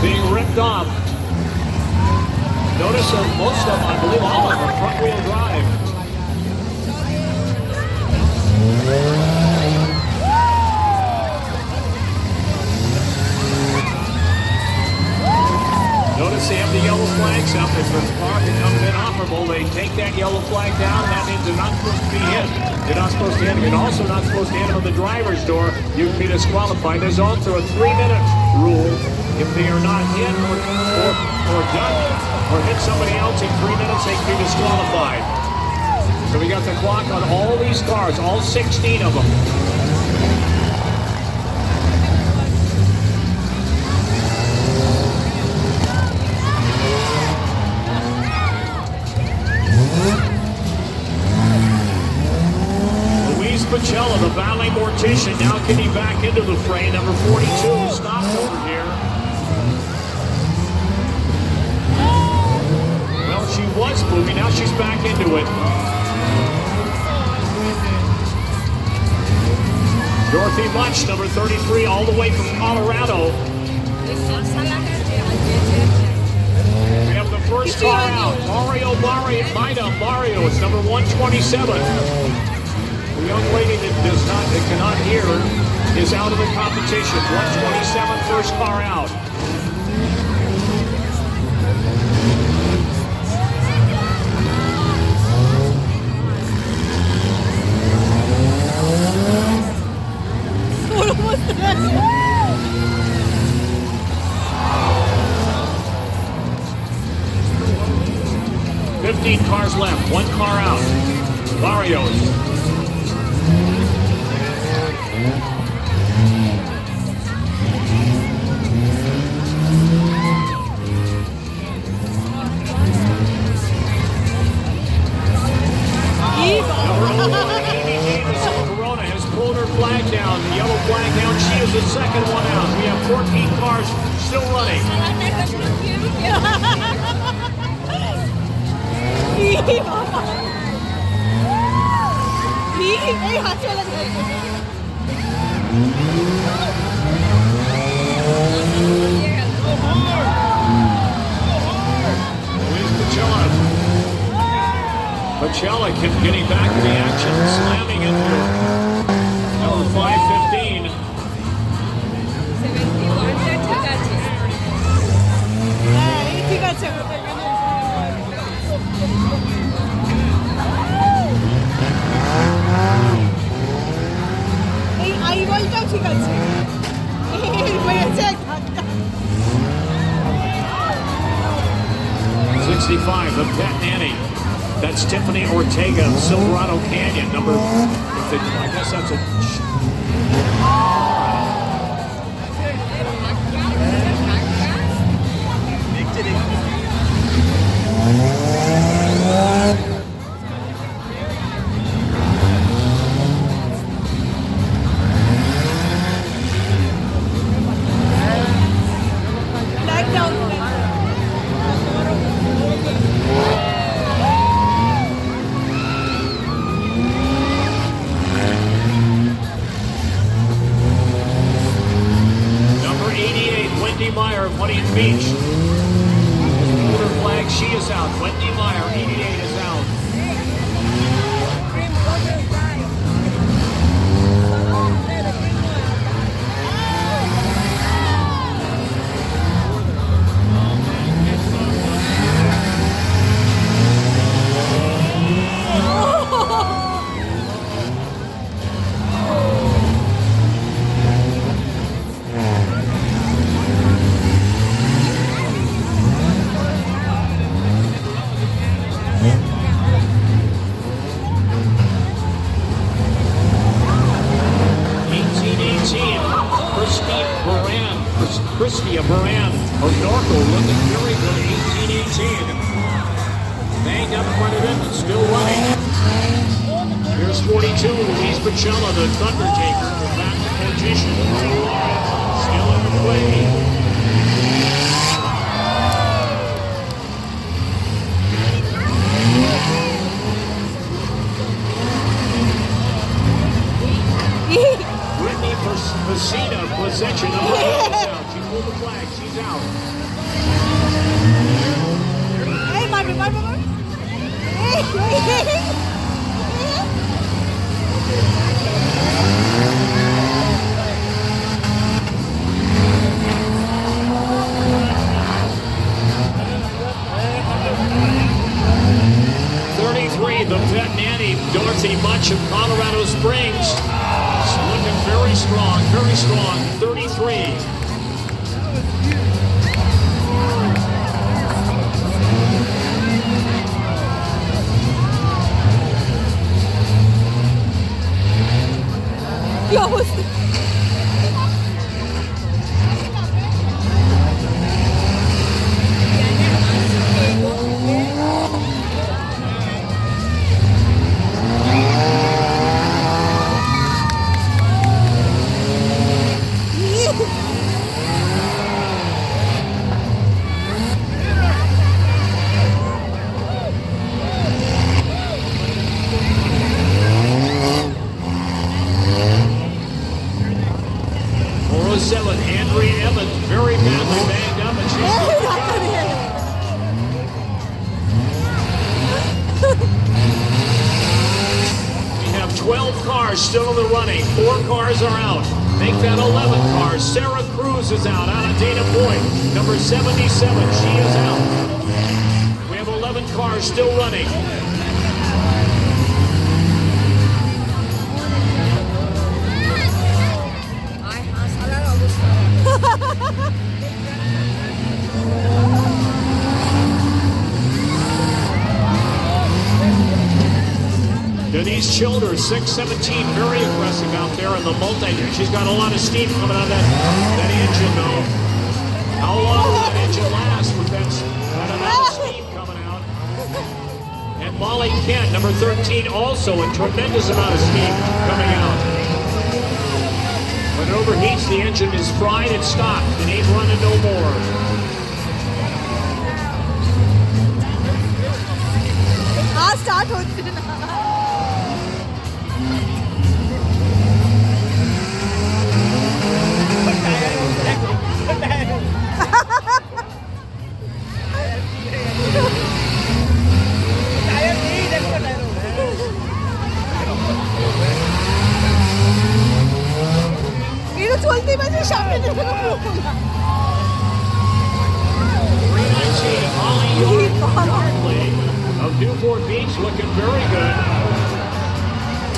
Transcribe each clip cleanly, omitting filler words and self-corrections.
being ripped off. Notice that most of them, I believe all of them, are front-wheel drive. Notice they have the yellow flags up. If the car becomes inoperable, they take that yellow flag down. That means they're not supposed to be hit. They're not supposed to hit him. You're also not supposed to hit him at the driver's door. You can be disqualified. There's also a 3-minute rule. If they are not hit or done or hit somebody else in 3 minutes, they can be disqualified. So we got the clock on all these cars, all 16 of them. Pacella, the valet mortician, now getting back into the fray. Number 42 stopped over here. Well, she was moving, now she's back into it. Dorothy Much, number 33, all the way from Colorado. We have the first car out. Mario, it's number 127. The young lady that cannot hear is out of the competition. 127, first car out. What was that? 15 cars left, one car out. Barrios. Corona has pulled her flag down, the yellow flag down. She is the second one out. We have 14 cars still running. Pacella getting back to the action, slamming into number 515. Ahí vuelta, chicas. 65, the Pet Nanny. That's Tiffany Ortega of Silverado Canyon, number, I guess that's a... Beach. Order flag, she is out. Wendy Meyer, 88, is out. Christia Baran of Norco looking very good, 18-18. Banged up quite a bit, but still running. Here's 42, Louise Pacella, the Thundertaker, the back position. Still in the play. Brittany Vecina, possession of the out. She pulled the flag. She's out. out. Hey, Marvin. 33, the vet nanny, Dorothy Much of Colorado Springs. She's looking very strong, 33. Dios. Andrea Evans, very badly banged up, and she's We have 12 cars still in the running. 4 cars are out. Make that 11 cars. Sarah Cruz is out of Dana Point. Number 77, she is out. We have 11 cars still running. Denise Childers, 617, very aggressive out there in the multi. She's got a lot of steam coming out of that engine, though. How long will that engine last with that amount of steam coming out? And Molly Kent, number 13, also a tremendous amount of steam coming out. When it overheats, the engine is fried and stopped. It ain't running no more. Start चलती बजे सामने of Newport Beach looking very good.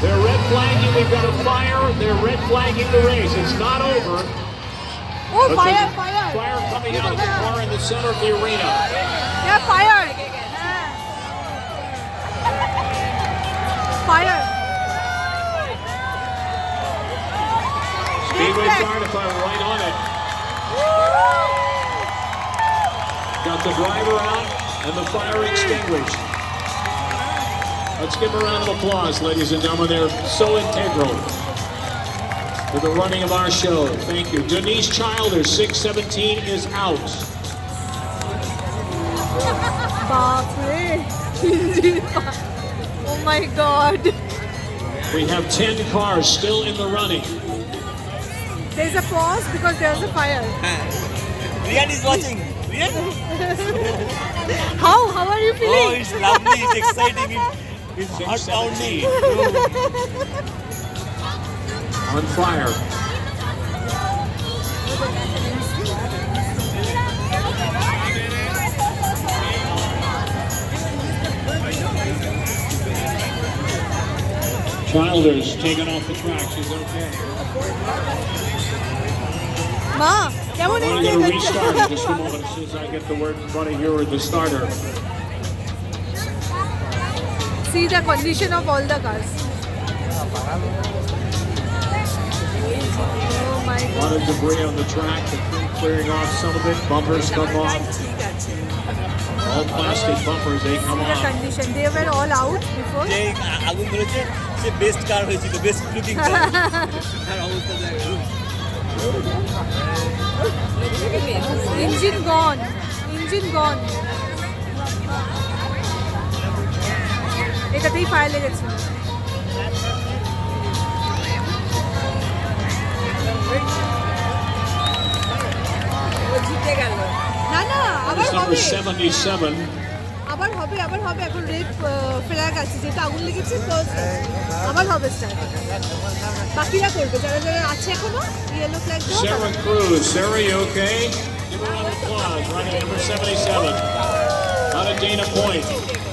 They're red flagging. We've got a fire. They're red flagging the race. It's not over. Oh, but fire! Fire coming out of the car in the center of the arena. Yeah, fire! Fire! Speedway fire department right on it. Got the driver out and the fire extinguished. Let's give a round of applause, ladies and gentlemen. They're so integral to the running of our show. Thank you. Denise Childers, 617, is out. Oh my God. We have 10 cars still in the running. There's a pause because there's a fire. Rian is watching. Rian? How are you feeling? Oh, it's lovely. It's exciting. It's hot pounding. On fire. Childers taken off the track. She's okay. Ma, I'm going to restart in just a moment as soon as I get the word in front of you or the starter. See the condition of all the cars. Oh my A God. lot of debris on the track, the crew clearing off some of it. Bumpers come off. All plastic bumpers, they come The off. condition. They were all out before. যে আগুন ধরেছে সে best car হয়েছিল best looking কার তার অবস্থা দেখো Engine gone. Engine gone. এটাতেই fire লেগেছে। জিতে গেল। না না আবার It's number হবে 77. আবার হবে এখন রেড ফ্ল্যাগ আছে যেটা আগুন লেগেছে তো আবার হবে স্টার্ট বাকিরা করবে যারা যারা আছে এখনো yellow flag Sarah Cruz. Sarah, you okay? Give her a round of applause. Running number 77. Out of Dana Point.